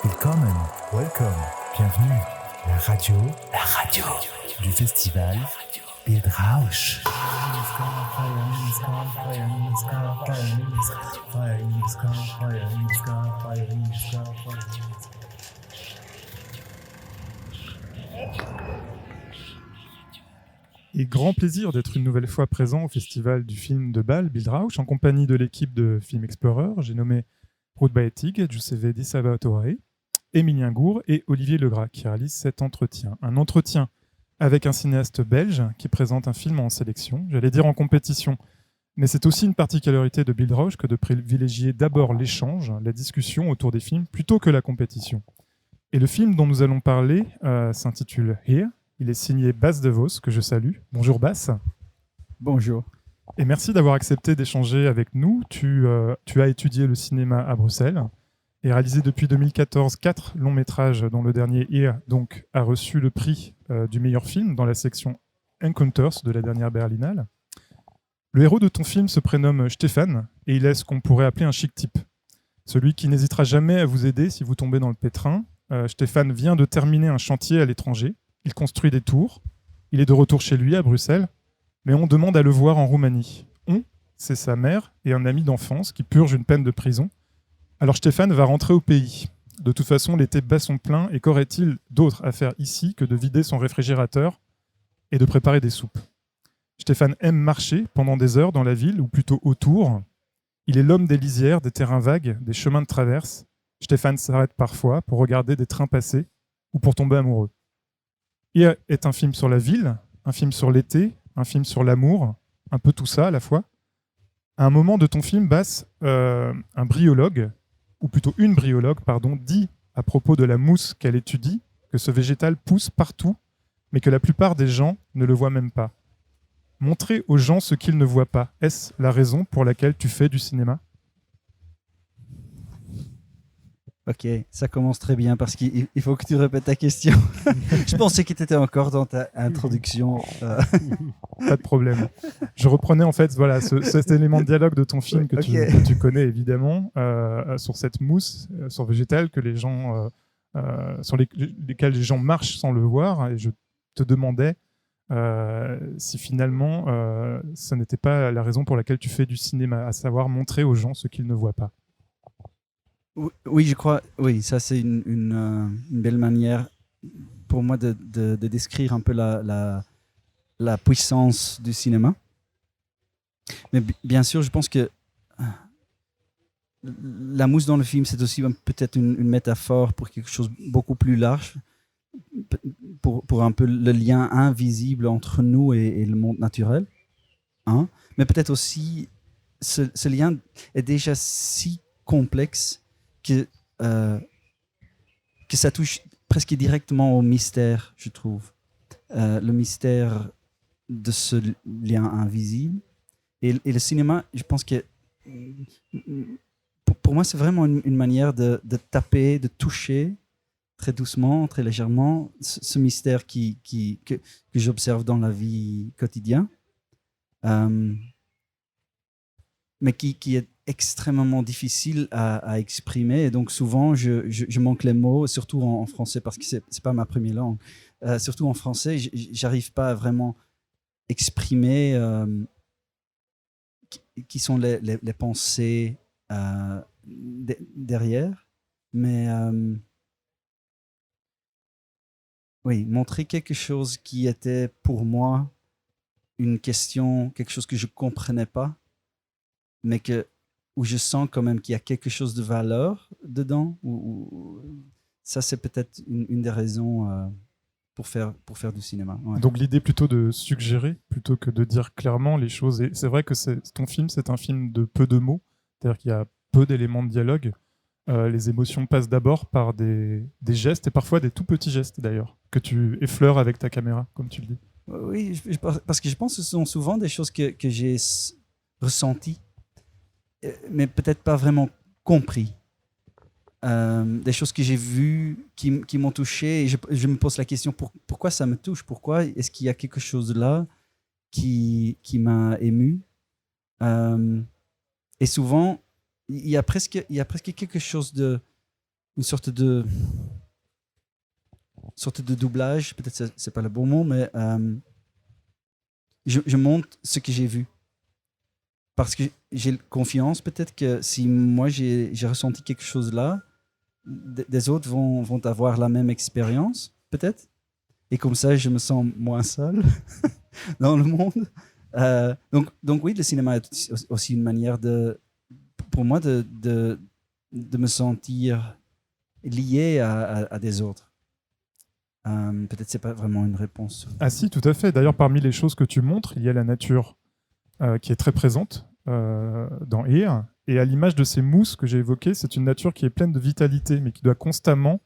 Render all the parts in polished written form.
Willkommen, welcome, bienvenue. La radio du festival Bildrausch. Et grand plaisir d'être une nouvelle fois présent au festival du film de Bâle, Bildrausch, en compagnie de l'équipe de Film Explorer. J'ai nommé Ruth Baetig, Giuseppe Di Salvatore, Émilien Gour et Olivier Legras qui réalisent cet entretien. Un entretien avec un cinéaste belge qui présente un film en sélection, j'allais dire en compétition. Mais c'est aussi une particularité de Bildrausch que de privilégier d'abord l'échange, la discussion autour des films, plutôt que la compétition. Et le film dont nous allons parler s'intitule Here. Il est signé Bas de Vos, que je salue. Bonjour Bas. Bonjour. Et merci d'avoir accepté d'échanger avec nous. Tu as étudié le cinéma à Bruxelles et réalisé depuis 2014 4 longs métrages, dont le dernier Here donc, a reçu le prix du meilleur film dans la section Encounters de la dernière Berlinale. Le héros de ton film se prénomme Stéphane et il est ce qu'on pourrait appeler un chic type. Celui qui n'hésitera jamais à vous aider si vous tombez dans le pétrin. Stéphane vient de terminer un chantier à l'étranger. Il construit des tours. Il est de retour chez lui à Bruxelles. Mais on demande à le voir en Roumanie. C'est sa mère et un ami d'enfance qui purge une peine de prison. Alors Stéphane va rentrer au pays. De toute façon, l'été bat son plein et qu'aurait-il d'autre à faire ici que de vider son réfrigérateur et de préparer des soupes. Stéphane aime marcher pendant des heures dans la ville, ou plutôt autour. Il est l'homme des lisières, des terrains vagues, des chemins de traverse. Stéphane s'arrête parfois pour regarder des trains passer ou pour tomber amoureux. Here est un film sur la ville, un film sur l'été, un film sur l'amour, un peu tout ça à la fois. À un moment de ton film, Bas, un bryologue, ou plutôt une bryologue, dit à propos de la mousse qu'elle étudie que ce végétal pousse partout, mais que la plupart des gens ne le voient même pas. Montrer aux gens ce qu'ils ne voient pas, est-ce la raison pour laquelle tu fais du cinéma ? Ok, ça commence très bien parce qu'il faut que tu répètes ta question. Je pensais que tu étais encore dans ta introduction. Pas de problème. Je reprenais en fait cet élément de dialogue de ton film que tu connais évidemment, sur cette mousse sur végétale que les gens, sur lesquels les gens marchent sans le voir. Et je te demandais si finalement ce n'était pas la raison pour laquelle tu fais du cinéma, à savoir montrer aux gens ce qu'ils ne voient pas. Oui, je crois. Oui, ça c'est une belle manière pour moi de décrire un peu la puissance du cinéma. Mais bien sûr, je pense que la mousse dans le film, c'est aussi peut-être une métaphore pour quelque chose de beaucoup plus large, pour un peu le lien invisible entre nous et le monde naturel. Hein? Mais peut-être aussi, ce lien est déjà si complexe que ça touche presque directement au mystère, je trouve. Le mystère de ce lien invisible. Et le cinéma, je pense que pour moi, c'est vraiment une manière de taper, de toucher très doucement, très légèrement, ce mystère que j'observe dans la vie quotidienne. Mais qui est extrêmement difficile à exprimer. Et donc, souvent, je manque les mots, surtout en français, parce que ce n'est pas ma première langue. Surtout en français, je n'arrive pas à vraiment exprimer qui sont les pensées derrière. Mais oui, montrer quelque chose qui était pour moi une question, quelque chose que je ne comprenais pas, mais où je sens quand même qu'il y a quelque chose de valeur dedans. Ça, c'est peut-être une des raisons pour faire du cinéma. Ouais. Donc l'idée plutôt de suggérer, plutôt que de dire clairement les choses. Et c'est vrai que ton film, c'est un film de peu de mots, c'est-à-dire qu'il y a peu d'éléments de dialogue. Les émotions passent d'abord par des gestes, et parfois des tout petits gestes d'ailleurs, que tu effleures avec ta caméra, comme tu le dis. Oui, parce que je pense que ce sont souvent des choses que j'ai ressenties, mais peut-être pas vraiment compris. Des choses que j'ai vues qui m'ont touché, et je me pose la question pourquoi ça me touche, pourquoi est-ce qu'il y a quelque chose là qui m'a ému, et souvent il y a presque quelque chose de une sorte de doublage, peut-être c'est pas le bon mot, mais je montre ce que j'ai vu. Parce que j'ai confiance peut-être que si moi j'ai ressenti quelque chose là, des autres vont avoir la même expérience, peut-être. Et comme ça, je me sens moins seul dans le monde. Donc oui, le cinéma est aussi une manière pour moi de me sentir lié à des autres. Peut-être c'est pas vraiment une réponse. Ah si, tout à fait. D'ailleurs, parmi les choses que tu montres, il y a la nature qui est très présente dans Air. Et à l'image de ces mousses que j'ai évoquées, c'est une nature qui est pleine de vitalité, mais qui doit constamment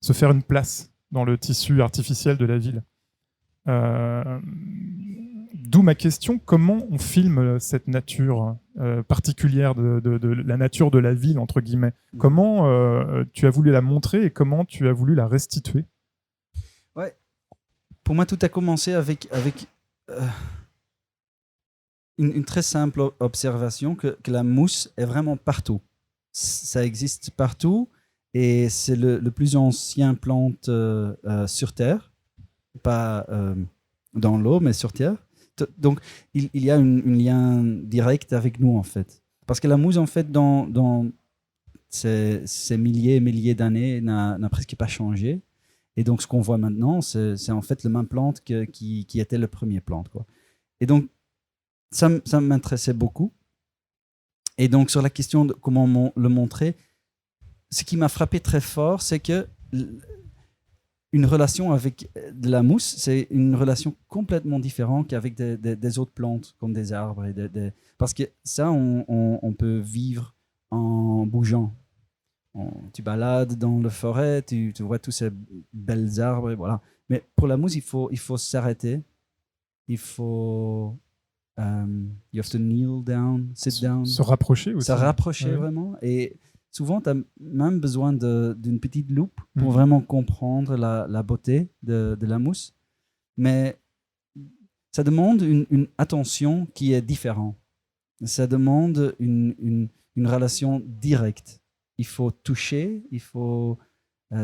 se faire une place dans le tissu artificiel de la ville. D'où ma question, comment on filme cette nature particulière de la nature de la ville, entre guillemets? Comment tu as voulu la montrer et comment tu as voulu la restituer? Ouais. Pour moi, tout a commencé avec une très simple observation que la mousse est vraiment partout. Ça existe partout et c'est le plus ancien plante sur Terre, pas dans l'eau, mais sur Terre. Donc, il y a un lien direct avec nous, en fait. Parce que la mousse, en fait, dans ces milliers et milliers d'années, n'a presque pas changé. Et donc, ce qu'on voit maintenant, c'est en fait la même plante qui était le premier plante, quoi. Et donc, ça m'intéressait beaucoup. Et donc, sur la question de comment le montrer, ce qui m'a frappé très fort, c'est que une relation avec de la mousse, c'est une relation complètement différente qu'avec des autres plantes, comme des arbres. Parce que ça, on peut vivre en bougeant. Tu balades dans la forêt, tu vois tous ces belles arbres, et voilà. Mais pour la mousse, il faut s'arrêter. Il faut... you have to kneel down, sit down. Se rapprocher aussi. Se rapprocher, ouais. vraiment. Et souvent, tu as même besoin d'une petite loupe pour vraiment comprendre la beauté de la mousse. Mais ça demande une attention qui est différente. Ça demande une relation directe. Il faut toucher, il faut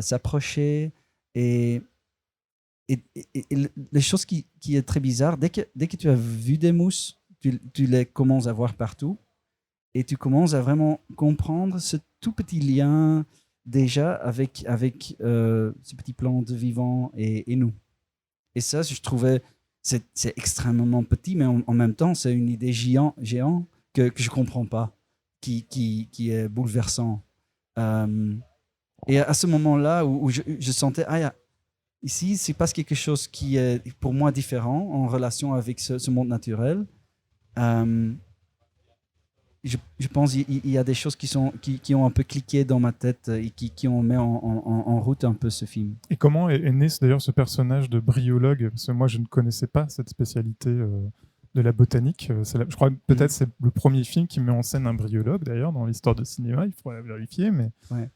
s'approcher. Et les choses qui est très bizarre, dès que tu as vu des mousses, tu les commences à voir partout. Et tu commences à vraiment comprendre ce tout petit lien déjà avec ces petits plantes vivants et nous. Et ça, je trouvais, c'est extrêmement petit, mais en même temps, c'est une idée géant que je ne comprends pas, qui est bouleversant. Et à ce moment-là où je sentais, ici, il se passe quelque chose qui est pour moi différent en relation avec ce monde naturel. Je pense qu'il y a des choses qui ont un peu cliqué dans ma tête et qui ont mis en route un peu ce film. Et comment est né d'ailleurs ce personnage de bryologue? Parce que moi, je ne connaissais pas cette spécialité de la botanique. Je crois que peut-être c'est le premier film qui met en scène un bryologue, d'ailleurs, dans l'histoire de cinéma. Il faudrait vérifier. Mais ouais.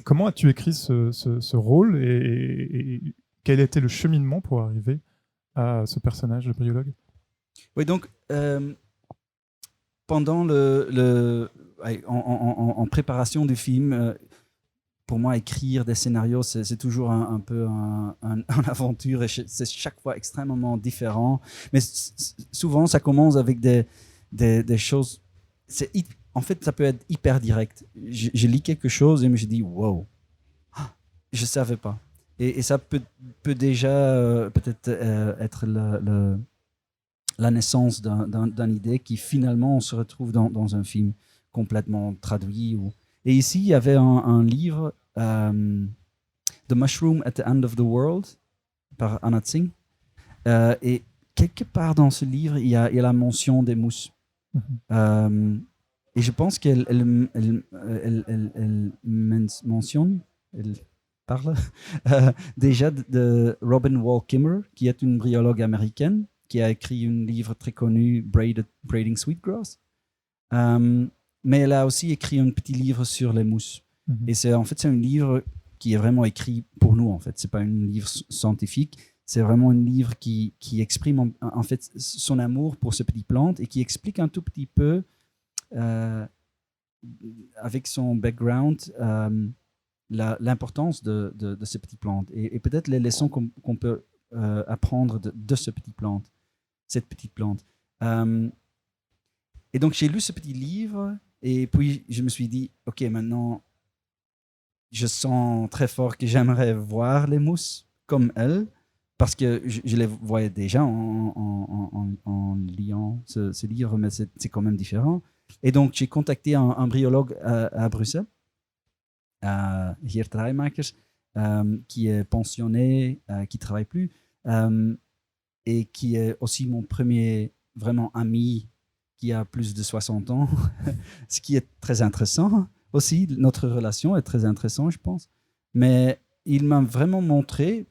Comment as-tu écrit ce rôle et quel était le cheminement pour arriver à ce personnage de bryologue? Oui, donc... pendant en préparation du film, pour moi, écrire des scénarios, c'est toujours un peu une aventure et c'est chaque fois extrêmement différent. Mais souvent, ça commence avec des choses... En fait, ça peut être hyper direct. Je lis quelque chose et je dis « wow, je ne savais pas ». Et ça peut déjà peut-être être la naissance d'une idée qui finalement on se retrouve dans un film complètement traduit. Et ici, il y avait un livre, The Mushroom at the End of the World, par Anat Singh. Et quelque part dans ce livre, il y a la mention des mousses. Et je pense qu'elle mentionne, elle parle déjà de Robin Wall Kimmerer, qui est une bryologue américaine, qui a écrit un livre très connu, Braiding Sweetgrass. Mais elle a aussi écrit un petit livre sur les mousses. Et c'est un livre qui est vraiment écrit pour nous, en fait. Ce n'est pas un livre scientifique, c'est vraiment un livre qui exprime en fait son amour pour ce petit plante et qui explique un tout petit peu, avec son background, l'importance de ces petites plantes et peut-être les leçons qu'on peut apprendre de cette petite plante. Et donc, j'ai lu ce petit livre et puis je me suis dit, OK, maintenant, je sens très fort que j'aimerais voir les mousses comme elles parce que je les voyais déjà en liant ce livre, mais c'est quand même différent. Et donc, j'ai contacté un bryologue à Bruxelles, Geert Rijmakers, qui est pensionné, qui ne travaille plus, et qui est aussi mon premier vraiment ami qui a plus de 60 ans, ce qui est très intéressant aussi. Notre relation est très intéressante, je pense. Mais il m'a vraiment montré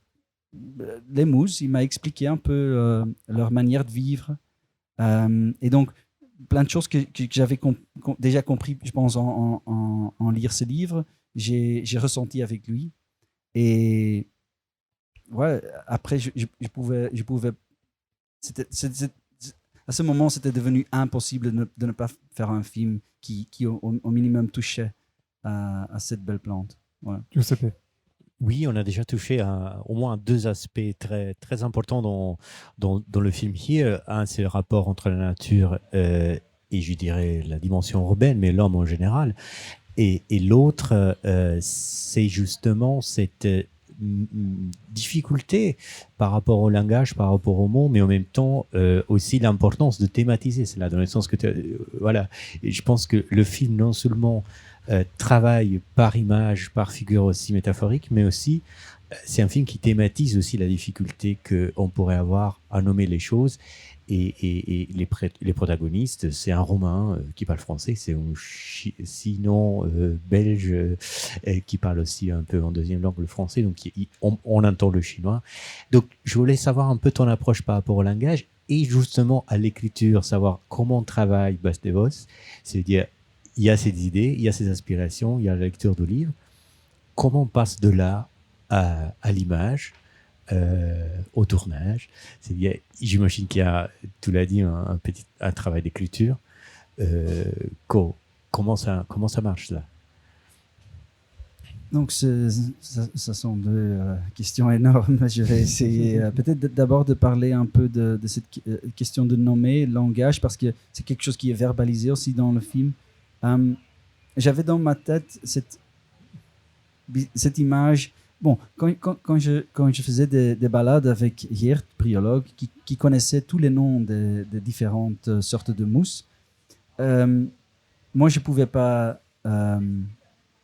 les mousses, il m'a expliqué un peu leur manière de vivre. Et donc, plein de choses que j'avais déjà compris, je pense, en lire ce livre, j'ai ressenti avec lui. Et ouais, après, je pouvais à ce moment, c'était devenu impossible de ne pas faire un film qui au minimum touchait à cette belle plante. Ouais. Giuseppe. Oui, on a déjà touché au moins 2 aspects très, très importants dans le film Here. Un, c'est le rapport entre la nature et je dirais la dimension urbaine, mais l'homme en général. Et l'autre, c'est justement cette difficulté par rapport au langage, par rapport au mot, mais en même temps aussi l'importance de thématiser cela, dans le sens que voilà. Et je pense que le film non seulement travaille par image, par figure aussi métaphorique, mais aussi c'est un film qui thématise aussi la difficulté qu'on pourrait avoir à nommer les choses. Et les protagonistes, c'est un Roumain qui parle français, c'est un sinon belge qui parle aussi un peu en deuxième langue le français, donc on entend le chinois. Donc je voulais savoir un peu ton approche par rapport au langage et justement à l'écriture, savoir comment travaille Bas de Vos, c'est-à-dire il y a ces idées, il y a ces aspirations, il y a la lecture de livres, comment on passe de là à l'image, au tournage. J'imagine qu'il y a, tu l'as dit, un travail d'écriture. Comment ça marche là? Donc, ça sont deux questions énormes. Je vais essayer peut-être d'abord de parler un peu de cette question de nommer, langage, parce que c'est quelque chose qui est verbalisé aussi dans le film. J'avais dans ma tête cette image. Bon, quand je faisais des balades avec Geert, bryologue, qui connaissait tous les noms des différentes sortes de mousses, moi, je ne pouvais pas... je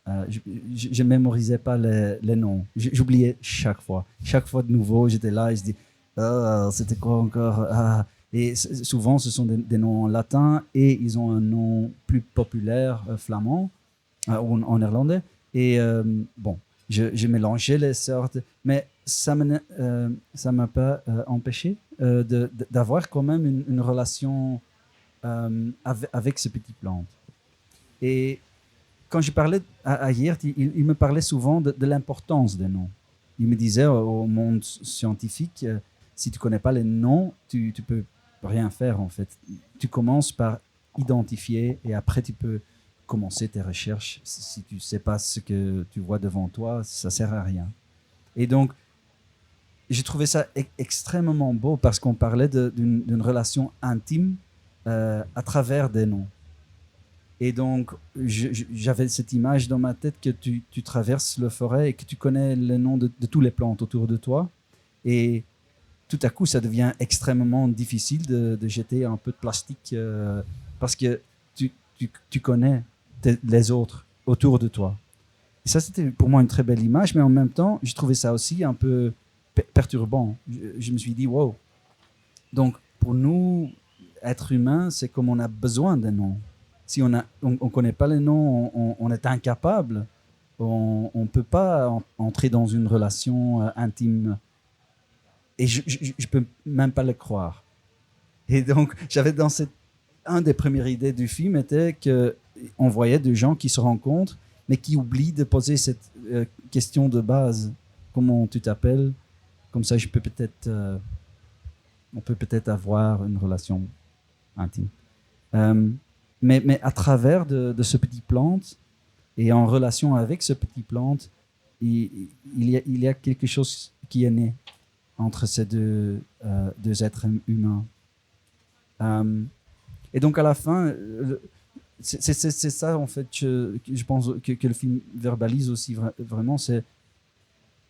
ne mémorisais pas les noms. J'oubliais chaque fois. Chaque fois de nouveau, j'étais là et je dis c'était quoi encore Et souvent, ce sont des noms en latin et ils ont un nom plus populaire flamand ou en néerlandais. Et bon... Je mélangeais les sortes, mais ça ne m'a pas empêché d'avoir quand même une relation avec ce petit plante. Et quand je parlais à Geert, il me parlait souvent de l'importance des noms. Il me disait au monde scientifique, si tu ne connais pas les noms, tu ne peux rien faire en fait. Tu commences par identifier et après tu peux commencer tes recherches. Si tu ne sais pas ce que tu vois devant toi, ça ne sert à rien. Et donc, j'ai trouvé ça extrêmement beau parce qu'on parlait d'une relation intime à travers des noms. Et donc, j'avais cette image dans ma tête que tu traverses la forêt et que tu connais les noms de toutes les plantes autour de toi. Et tout à coup, ça devient extrêmement difficile de jeter un peu de plastique parce que tu connais les autres autour de toi. Et ça, c'était pour moi une très belle image, mais en même temps, je trouvais ça aussi un peu perturbant. Je me suis dit, wow. Donc, pour nous, êtres humains, c'est comme on a besoin d'un nom. Si on ne connaît pas les noms, on est incapable. On ne peut pas entrer dans une relation intime. Et je ne peux même pas le croire. Et donc, j'avais dans une des premières idées du film était qu'on voyait des gens qui se rencontrent, mais qui oublient de poser cette question de base. Comment tu t'appelles? Comme ça, on peut peut-être avoir une relation intime. Mais à travers de ce petit plante et en relation avec ce petit plante, il y a quelque chose qui est né entre ces deux êtres humains. Et donc à la fin, c'est ça en fait que je pense que le film verbalise aussi vraiment. C'est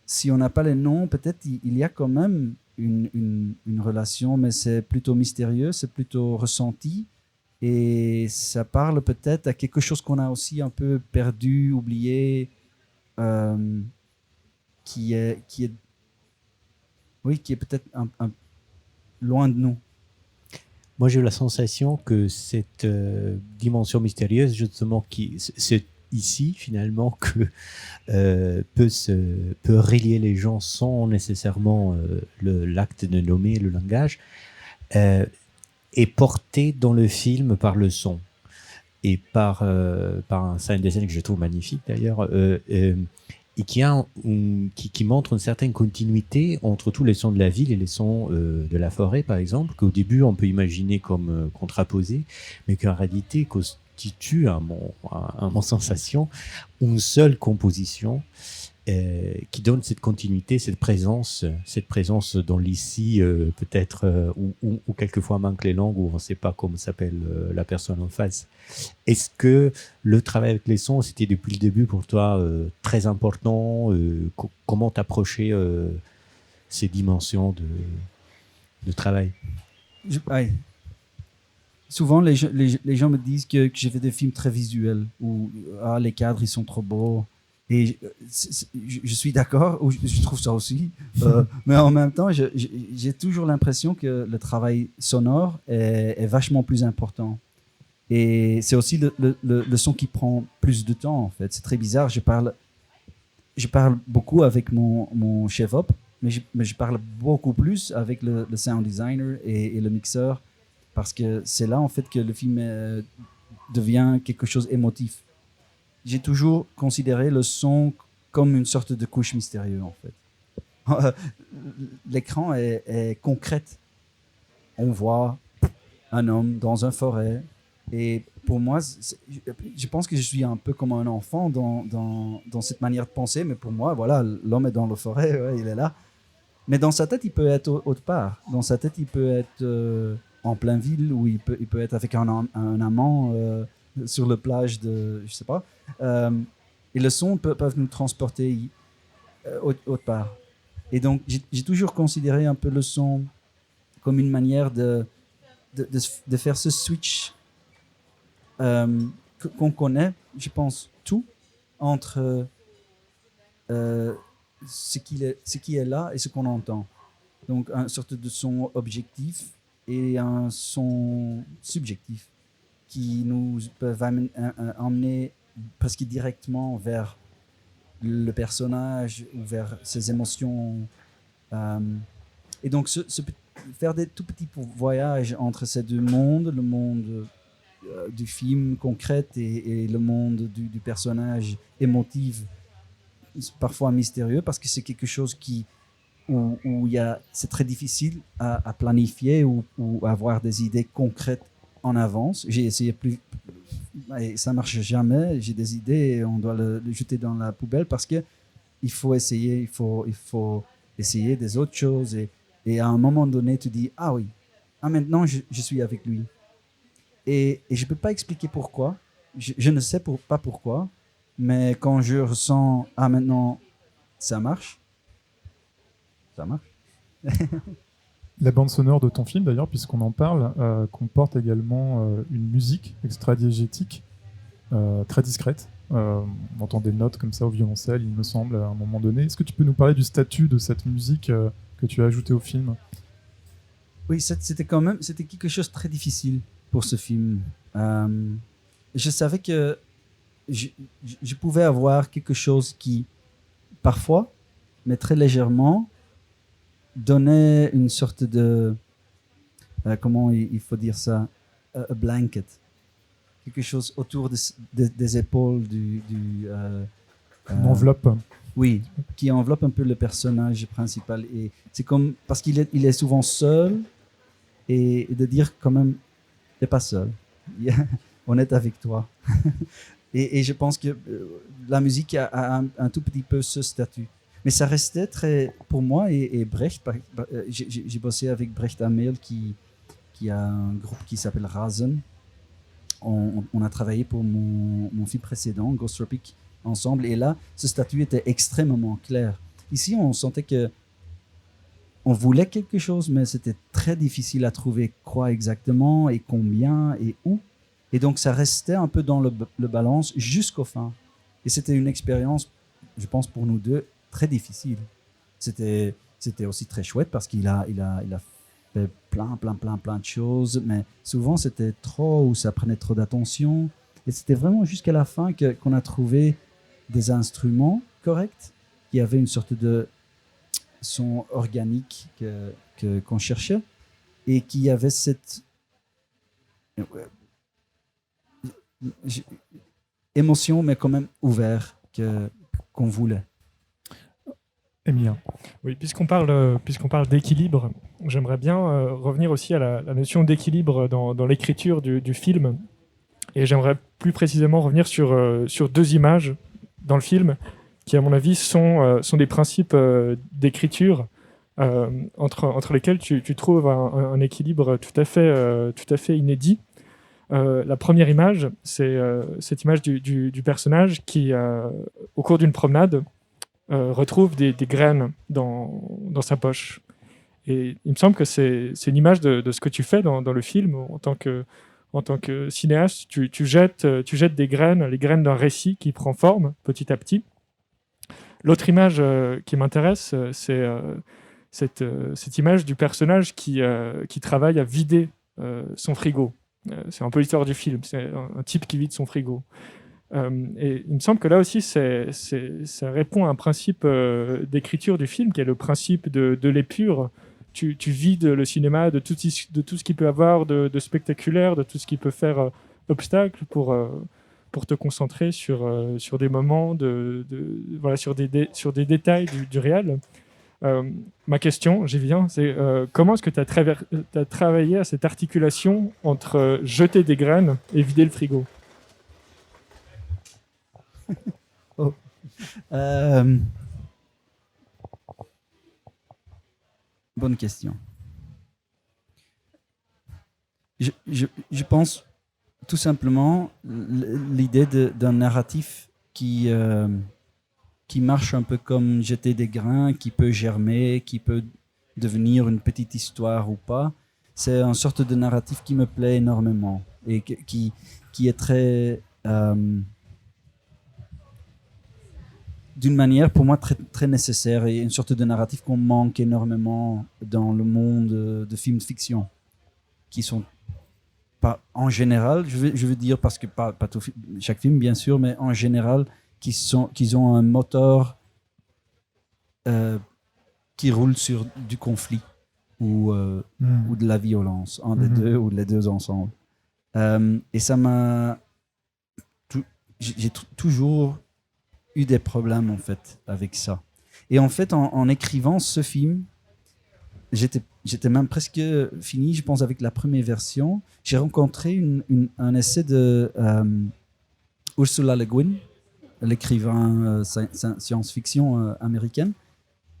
si on n'a pas les noms, peut-être il y a quand même une relation, mais c'est plutôt mystérieux, c'est plutôt ressenti. Et ça parle peut-être à quelque chose qu'on a aussi un peu perdu, oublié, qui est peut-être un loin de nous. Moi, j'ai eu la sensation que cette dimension mystérieuse, justement, c'est ici, finalement, que peut relier les gens sans nécessairement l'acte de nommer le langage, est portée dans le film par le son et par un sound design que je trouve magnifique, d'ailleurs, et qui montre une certaine continuité entre tous les sons de la ville et les sons de la forêt, par exemple, qu'au début on peut imaginer comme contraposés, mais qu'en réalité constitue, à mon sensation, une seule composition qui donne cette continuité, cette présence dans l'ici, peut-être, où quelquefois manque les langues, où on ne sait pas comment s'appelle la personne en face. Est-ce que le travail avec les sons, c'était depuis le début pour toi très important? Comment t'approcher ces dimensions de travail? Souvent, les gens me disent que j'ai fait des films très visuels, où les cadres ils sont trop beaux. Et je suis d'accord, ou je trouve ça aussi, mais en même temps, j'ai toujours l'impression que le travail sonore est vachement plus important. Et c'est aussi le son qui prend plus de temps, en fait. C'est très bizarre, je parle beaucoup avec mon chef-op, mais je parle beaucoup plus avec le sound designer et le mixeur, parce que c'est là, en fait, que le film devient quelque chose d'émotif. J'ai toujours considéré le son comme une sorte de couche mystérieuse, en fait. L'écran est concrète. On voit un homme dans une forêt. Et pour moi, je pense que je suis un peu comme un enfant dans cette manière de penser. Mais pour moi, voilà, l'homme est dans la forêt, ouais, il est là. Mais dans sa tête, il peut être autre part. Dans sa tête, il peut être en plein ville, ou il peut être avec un amant sur la plage de, je sais pas. Et le son peuvent nous transporter autre part. Et donc, j'ai toujours considéré un peu le son comme une manière de faire ce switch qu'on connaît, je pense, tout entre ce qui est là et ce qu'on entend. Donc, une sorte de son objectif et un son subjectif qui nous peuvent emmener presque directement vers le personnage ou vers ses émotions. Et donc, faire des tout petits voyages entre ces deux mondes, le monde du film concret et le monde du personnage émotif, parfois mystérieux, parce que c'est quelque chose où c'est très difficile à planifier ou avoir des idées concrètes en avance. J'ai essayé et ça marche jamais. J'ai des idées et on doit le jeter dans la poubelle parce que il faut essayer des autres choses et à un moment donné tu dis maintenant je suis avec lui et je peux pas expliquer pourquoi. Je ne sais pas pourquoi, mais quand je ressens maintenant ça marche. La bande sonore de ton film, d'ailleurs, puisqu'on en parle, comporte également une musique extra-diégétique très discrète. On entend des notes comme ça au violoncelle, il me semble, à un moment donné. Est-ce que tu peux nous parler du statut de cette musique que tu as ajoutée au film? Oui, c'était quelque chose de très difficile pour ce film. Je savais que je pouvais avoir quelque chose qui, parfois, mais très légèrement, donnait une sorte de comment il faut dire ça, a blanket, quelque chose autour des épaules Une enveloppe. Oui, qui enveloppe un peu le personnage principal. Et c'est comme parce qu'il est souvent seul et de dire quand même t'es pas seul, on est avec toi. Et je pense que la musique a un tout petit peu ce statut. Mais ça restait très, pour moi, et Brecht, j'ai bossé avec Brecht Amel qui a un groupe qui s'appelle Rasen. On a travaillé pour mon film précédent, Ghost Tropic, ensemble. Et là, ce statut était extrêmement clair. Ici, on sentait que on voulait quelque chose, mais c'était très difficile à trouver quoi exactement et combien et où. Et donc, ça restait un peu dans le balance jusqu'au fin. Et c'était une expérience, je pense, pour nous deux, très difficile. C'était aussi très chouette parce qu'il a fait plein de choses, mais souvent, c'était trop ou ça prenait trop d'attention. Et c'était vraiment jusqu'à la fin qu'on a trouvé des instruments corrects qui avaient une sorte de son organique qu'on cherchait et qui avait cette émotion, mais quand même ouvert qu'on voulait. Emilien. Oui, puisqu'on parle d'équilibre, j'aimerais bien revenir aussi à la notion d'équilibre dans l'écriture du film. Et j'aimerais plus précisément revenir sur deux images dans le film qui, à mon avis, sont des principes d'écriture entre lesquels tu trouves un équilibre tout à fait inédit. La première image, c'est cette image du personnage qui, au cours d'une promenade, retrouve des graines dans sa poche. Et il me semble que c'est une image de ce que tu fais dans le film en tant que cinéaste. Tu jettes des graines, les graines d'un récit qui prend forme petit à petit. L'autre image qui m'intéresse, c'est cette image du personnage qui travaille à vider son frigo. C'est un peu l'histoire du film, c'est un type qui vide son frigo. Et il me semble que là aussi, ça répond à un principe d'écriture du film, qui est le principe de l'épure. Tu vides le cinéma de tout ce qu'il peut avoir de spectaculaire, de tout ce qui peut faire obstacle pour te concentrer sur des moments, voilà, sur des détails du réel. Ma question, j'y viens, c'est comment est-ce que tu as travaillé à cette articulation entre jeter des graines et vider le frigo? Bonne question. Je pense tout simplement l'idée d'un narratif qui marche un peu comme jeter des grains, qui peut germer, qui peut devenir une petite histoire ou pas. C'est une sorte de narratif qui me plaît énormément et qui est très... d'une manière pour moi très, très nécessaire et une sorte de narratif qu'on manque énormément dans le monde de films de fiction qui sont pas en général, je veux dire parce que pas tout, chaque film bien sûr, mais en général qu'ils ont un moteur qui roule sur du conflit ou de la violence, un des deux ou les deux ensemble. Et ça m'a... J'ai toujours eu des problèmes en fait avec ça. Et en fait, en écrivant ce film, j'étais même presque fini, je pense, avec la première version. J'ai rencontré un essai de Ursula Le Guin, l'écrivain science-fiction américaine.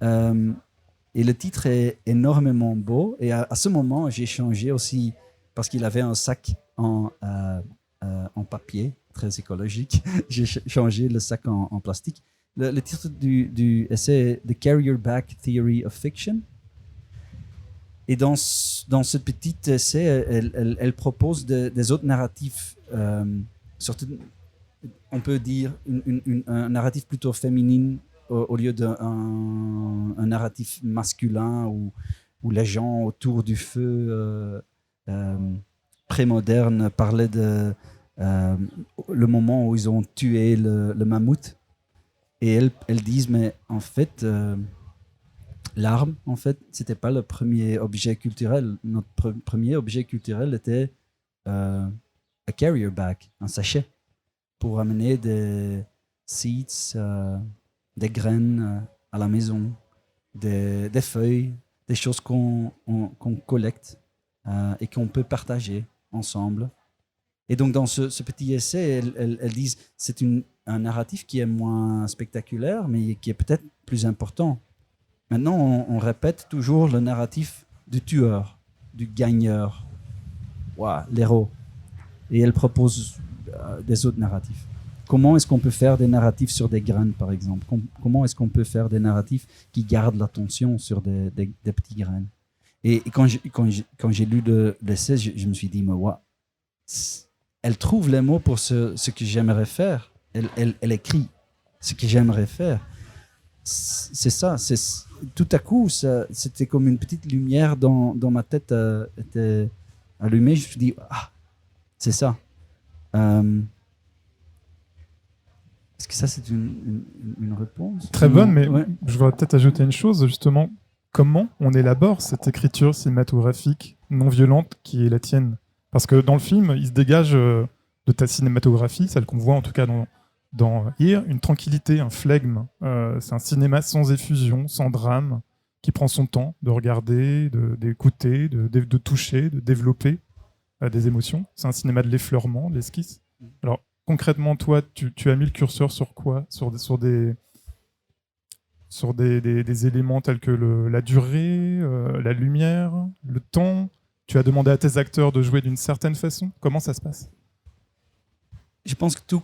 Et le titre est énormément beau. Et à ce moment, j'ai changé aussi, parce qu'il avait un sac en papier, très écologique. J'ai changé le sac en plastique. Le titre du essai est The Carrier Back Theory of Fiction. Et dans ce petit essai, elle propose des autres narratifs, surtout, on peut dire un narratif plutôt féminin au lieu d'un narratif masculin où les gens autour du feu prémoderne parlaient de le moment où ils ont tué le mammouth. Et elles disent, mais en fait, l'arme, en fait, c'était pas le premier objet culturel. Notre premier objet culturel était un carrier bag, un sachet, pour amener des seeds, des graines à la maison, des feuilles, des choses qu'on collecte et qu'on peut partager ensemble. Et donc, dans ce petit essai, elles disent c'est un narratif qui est moins spectaculaire, mais qui est peut-être plus important. Maintenant, on répète toujours le narratif du tueur, du gagneur, l'héros. Et elle propose des autres narratifs. Comment est-ce qu'on peut faire des narratifs sur des graines, par exemple? Comment est-ce qu'on peut faire des narratifs qui gardent l'attention sur des petits graines? Et quand j'ai lu l'essai, je me suis dit, mais elle trouve les mots pour ce que j'aimerais faire. Elle écrit ce que j'aimerais faire. C'est ça. Tout à coup, c'était comme une petite lumière dans ma tête était allumée. Je me suis dit, c'est ça. Est-ce que ça, c'est une réponse? Très bonne, mais Ouais. je voudrais peut-être ajouter une chose, justement. Comment on élabore cette écriture cinématographique non violente qui est la tienne? Parce que dans le film, il se dégage de ta cinématographie, celle qu'on voit en tout cas dans Here, une tranquillité, un flegme. C'est un cinéma sans effusion, sans drame, qui prend son temps de regarder, d'écouter, de toucher, de développer des émotions. C'est un cinéma de l'effleurement, de l'esquisse. Alors, concrètement, toi, tu as mis le curseur sur quoi? Sur des éléments tels que la durée, la lumière, le temps. Tu as demandé à tes acteurs de jouer d'une certaine façon. Comment ça se passe? Je pense que tout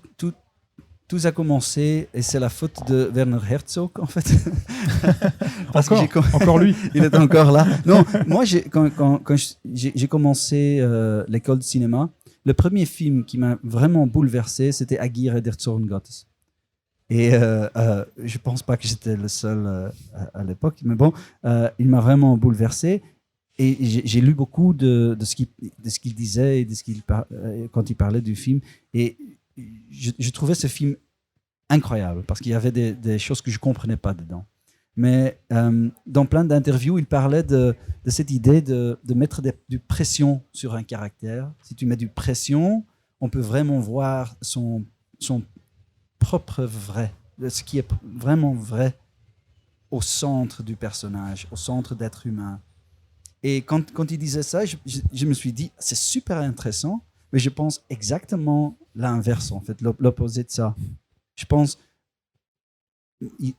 a commencé, et c'est la faute de Werner Herzog, en fait. Parce que Encore lui. Il est encore là. Non, moi, quand j'ai commencé l'école de cinéma, le premier film qui m'a vraiment bouleversé, c'était Aguirre der Zorn Gottes. Et je pense pas que j'étais le seul à l'époque, mais bon, il m'a vraiment bouleversé. Et j'ai lu beaucoup de ce qu'il disait et quand il parlait du film. Et je trouvais ce film incroyable parce qu'il y avait des choses que je comprenais pas dedans. Mais dans plein d'interviews, il parlait de cette idée de mettre du pression sur un caractère. Si tu mets du pression, on peut vraiment voir son propre vrai, ce qui est vraiment vrai au centre du personnage, au centre d'être humain. Et quand il disait ça, je me suis dit, c'est super intéressant, mais je pense exactement l'inverse, en fait, l'opposé de ça. Je pense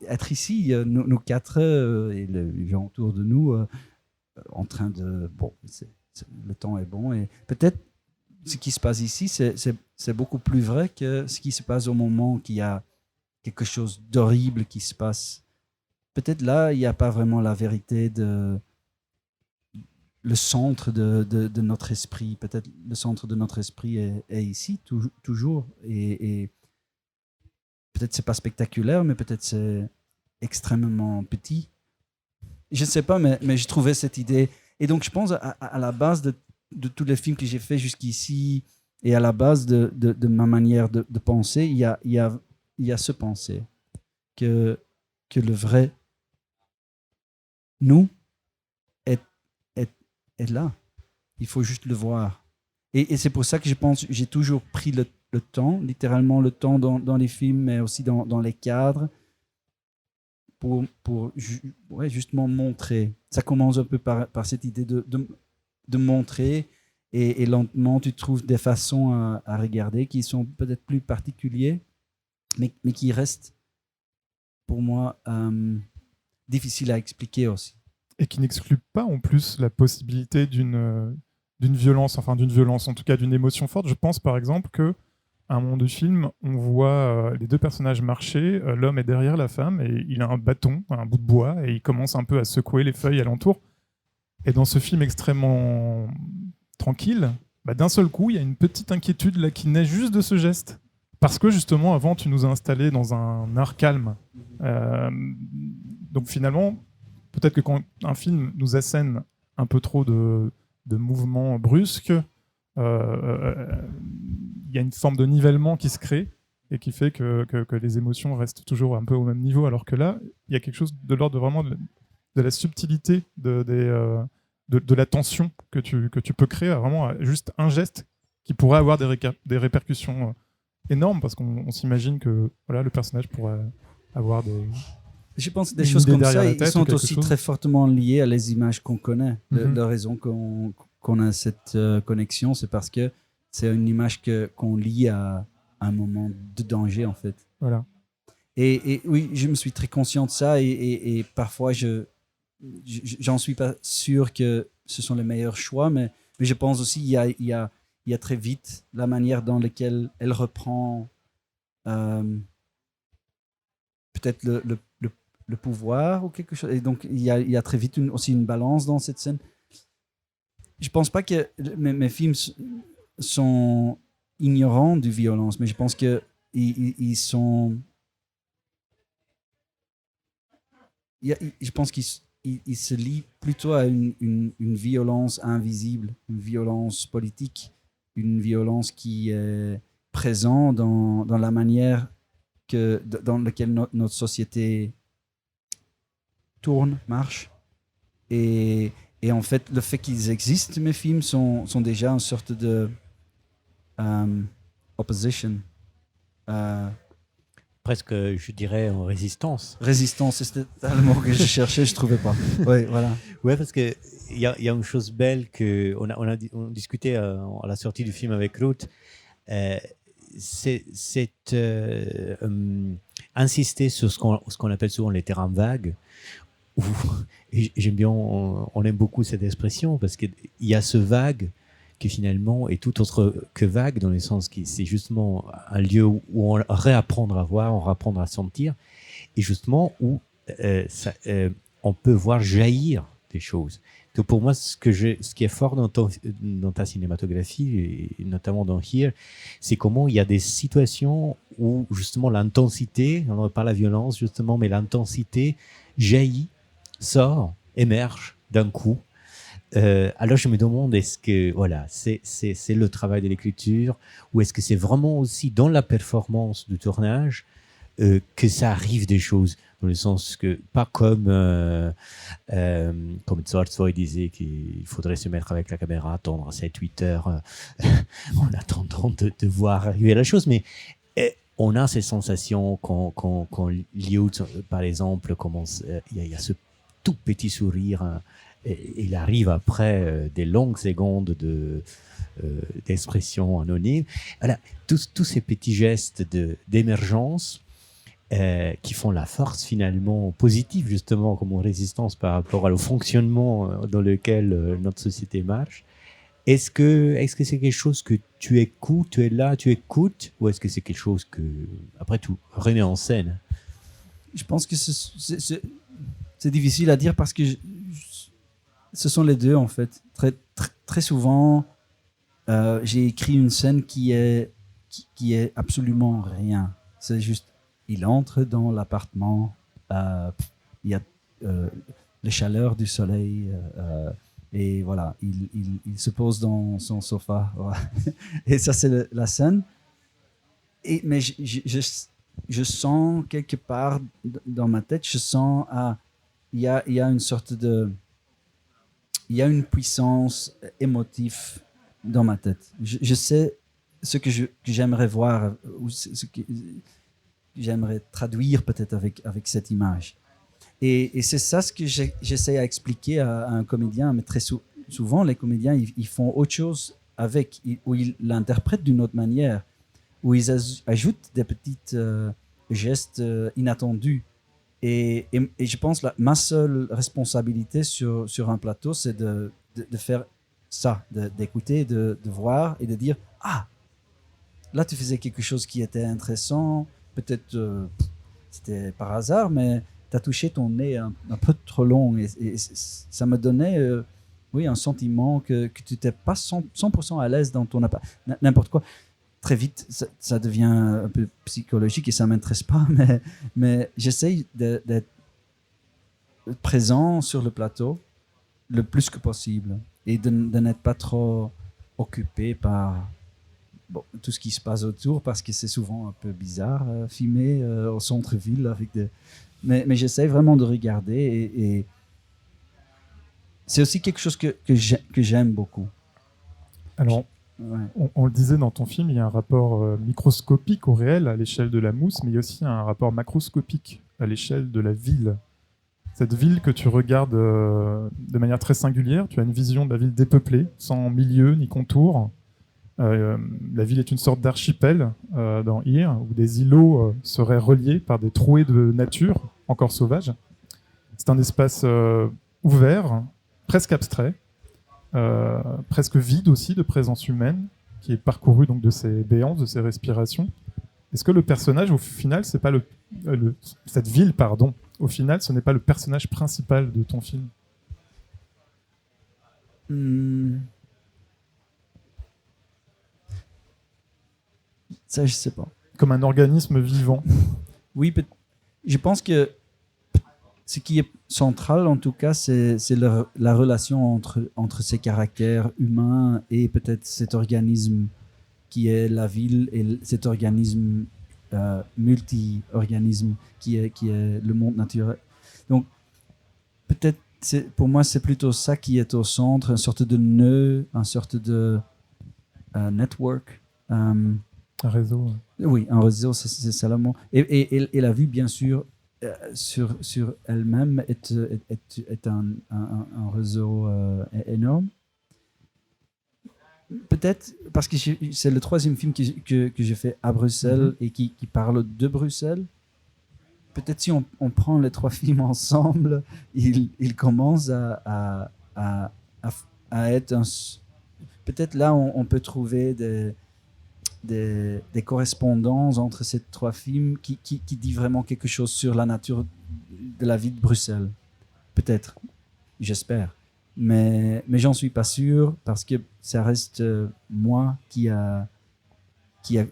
être ici, nous quatre, et les gens autour de nous, en train de... Bon, le temps est bon, et peut-être ce qui se passe ici, c'est beaucoup plus vrai que ce qui se passe au moment qu'il y a quelque chose d'horrible qui se passe. Peut-être là, il n'y a pas vraiment la vérité le centre de notre esprit. Peut-être le centre de notre esprit est ici, toujours. Et peut-être c'est pas spectaculaire, mais peut-être c'est extrêmement petit. Je ne sais pas, mais je trouvais cette idée. Et donc, je pense à la base de tous les films que j'ai faits jusqu'ici, et à la base de ma manière de penser, il y a ce penser que le vrai nous est là. Il faut juste le voir. Et c'est pour ça que je pense j'ai toujours pris le temps, littéralement le temps dans les films, mais aussi dans les cadres, pour justement montrer. Ça commence un peu par cette idée de montrer, et lentement tu trouves des façons à regarder qui sont peut-être plus particulières, mais qui restent pour moi difficiles à expliquer aussi. Et qui n'exclut pas en plus la possibilité d'une violence, en tout cas d'une émotion forte. Je pense par exemple que à un moment du film, on voit les deux personnages marcher, l'homme est derrière la femme et il a un bâton, un bout de bois, et il commence un peu à secouer les feuilles alentour. Et dans ce film extrêmement tranquille, d'un seul coup, il y a une petite inquiétude là qui naît juste de ce geste. Parce que justement, avant, tu nous as installés dans un art calme. Donc finalement, peut-être que quand un film nous assène un peu trop de mouvements brusques, il y a une forme de nivellement qui se crée et qui fait que les émotions restent toujours un peu au même niveau, alors que là, il y a quelque chose de l'ordre vraiment de la subtilité, de la tension que tu peux créer, vraiment juste un geste qui pourrait avoir des répercussions énormes, parce qu'on s'imagine que le personnage pourrait avoir des... Je pense que des choses comme ça, ils sont aussi très fortement liées à les images qu'on connaît. La raison qu'on a cette connexion, c'est parce que c'est une image qu'on lie à un moment de danger, en fait. Voilà. Et oui, je me suis très conscient de ça et parfois j'en suis pas sûr que ce sont les meilleurs choix, mais je pense aussi il y a très vite la manière dans laquelle elle reprend peut-être le pouvoir ou quelque chose. Et donc il y a très vite aussi une balance dans cette scène. Je pense pas que mes films sont ignorants de violence, mais je pense que ils sont. Je pense qu'il se lie plutôt à une violence invisible, une violence politique, une violence qui est présente dans la manière dans laquelle notre société tourne, marche. Et en fait, le fait qu'ils existent, mes films, sont déjà une sorte de opposition. Presque, je dirais, en résistance. Résistance, c'était le mot que je cherchais, je trouvais pas. Ouais, voilà. Ouais, parce que il y a une chose belle que on discutait à la sortie du film avec Ruth. C'est insister sur ce qu'on appelle souvent les terrains vagues. Et j'aime bien, on aime beaucoup cette expression parce qu'il y a ce vague qui finalement est tout autre que vague, dans le sens que c'est justement un lieu où on réapprendre à voir, on réapprendre à sentir, et justement où on peut voir jaillir des choses. Donc pour moi, ce qui est fort dans ta cinématographie, et notamment dans Here, c'est comment il y a des situations où justement l'intensité, on ne parle pas la violence justement, mais l'intensité jaillit, sort, émerge d'un coup. Alors je me demande, est-ce que voilà, c'est le travail de l'écriture, ou est-ce que c'est vraiment aussi dans la performance du tournage que ça arrive des choses, dans le sens que pas comme Zwartzwoi disait qu'il faudrait se mettre avec la caméra, attendre 7-8 heures en attendant de voir arriver la chose, mais on a ces sensations quand Liu, par exemple, commence, il y a ce tout petit sourire. Il arrive après des longues secondes d'expression anonyme. Voilà, tous ces petits gestes d'émergence qui font la force finalement positive, justement, comme une résistance par rapport au fonctionnement dans lequel notre société marche. Est-ce que c'est quelque chose que tu écoutes, tu es là, tu écoutes, ou est-ce que c'est quelque chose que, après tout, remet en scène? Je pense que c'est difficile à dire parce que ce sont les deux, en fait. Très souvent, j'ai écrit une scène qui est absolument rien. C'est juste, il entre dans l'appartement, il y a la chaleur du soleil, et voilà, il se pose dans son sofa. Voilà. Et ça, c'est la scène. Mais je sens quelque part dans ma tête, je sens, il y a une sorte de... Il y a une puissance émotive dans ma tête. Je sais ce que j'aimerais voir, ou ce que j'aimerais traduire peut-être avec cette image. Et c'est ça ce que j'essaie à expliquer à un comédien, mais très souvent, les comédiens, ils font autre chose avec, où ils l'interprètent d'une autre manière, où ils ajoutent des petits gestes inattendus. Et je pense que ma seule responsabilité sur un plateau, c'est de faire ça, d'écouter, de voir et de dire « Ah, là tu faisais quelque chose qui était intéressant, peut-être c'était par hasard, mais tu as touché ton nez un peu trop long. » Et ça me donnait un sentiment que tu n'étais pas 100% à l'aise dans ton appareil. N'importe quoi. Très vite, ça devient un peu psychologique et ça ne m'intéresse pas, mais j'essaye d'être présent sur le plateau le plus que possible et de n'être pas trop occupé par tout ce qui se passe autour, parce que c'est souvent un peu bizarre filmer au centre-ville avec mais j'essaie vraiment de regarder et c'est aussi quelque chose que j'aime beaucoup. Alors, ouais. On le disait dans ton film, il y a un rapport microscopique au réel à l'échelle de la mousse, mais il y a aussi un rapport macroscopique à l'échelle de la ville. Cette ville que tu regardes de manière très singulière, tu as une vision de la ville dépeuplée, sans milieu ni contour, La ville est une sorte d'archipel dans Here, où des îlots seraient reliés par des trouées de nature encore sauvages. C'est un espace ouvert, presque abstrait, presque vide aussi de présence humaine, qui est parcouru donc de ses béances, de ses respirations. Est-ce que le personnage, au final, c'est pas cette ville, pardon, au final, ce n'est pas le personnage principal de ton film? Ça, je sais pas. Comme un organisme vivant. Oui, je pense que ce qui est central, en tout cas, c'est la relation entre ces caractères humains et peut-être cet organisme qui est la ville et cet organisme multi-organisme qui est le monde naturel. Donc, peut-être, pour moi, c'est plutôt ça qui est au centre, une sorte de nœud, une sorte de network. Un réseau. Oui, un réseau, c'est ça le mot. Et la vue, bien sûr, sur elle-même est un réseau énorme. Peut-être parce que c'est le troisième film que j'ai fait à Bruxelles et qui parle de Bruxelles. Peut-être si on prend les trois films ensemble, il commence à être peut-être là on peut trouver des correspondances entre ces trois films qui dit vraiment quelque chose sur la nature de la vie de Bruxelles. Peut-être, j'espère. Mais j'en suis pas sûr parce que ça reste moi qui a j'ai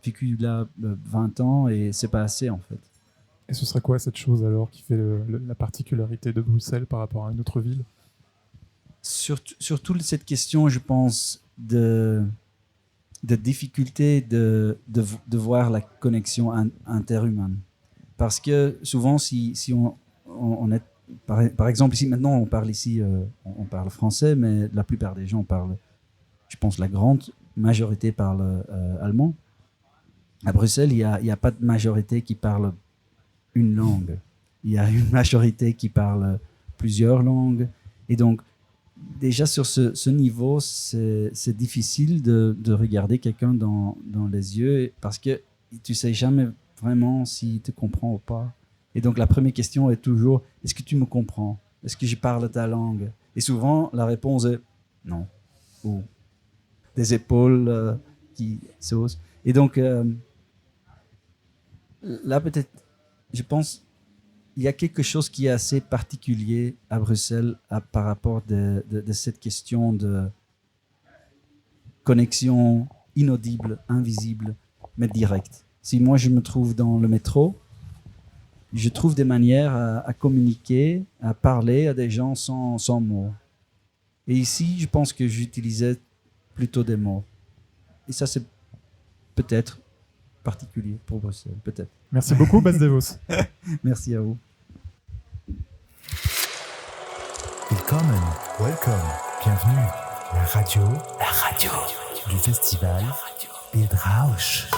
vécu là 20 ans et c'est pas assez en fait. Et ce serait quoi cette chose alors qui fait la particularité de Bruxelles par rapport à une autre ville? Surtout cette question, je pense, de difficulté de voir la connexion interhumaine. Parce que souvent, si on est... Par exemple, ici, maintenant, on parle français, mais la plupart des gens parlent, je pense, la grande majorité parle allemand. À Bruxelles, il n'y a pas de majorité qui parle une langue. Il y a une majorité qui parle plusieurs langues. Et donc, déjà sur ce niveau, c'est difficile de regarder quelqu'un dans les yeux parce que tu ne sais jamais vraiment s'il te comprend ou pas. Et donc la première question est toujours, est-ce que tu me comprends? Est-ce que je parle ta langue? Et souvent, la réponse est non. Ou des épaules qui sautent. Et donc, là peut-être, je pense, il y a quelque chose qui est assez particulier à Bruxelles par rapport de cette question de connexion inaudible, invisible, mais directe. Si moi je me trouve dans le métro, je trouve des manières à communiquer, à parler à des gens sans mots. Et ici, je pense que j'utilisais plutôt des mots. Et ça, c'est peut-être particulier pour Bruxelles, peut-être. Merci beaucoup, Bas Devos. Merci à vous. Willkommen, welcome, bienvenue. La radio du festival Bildrausch.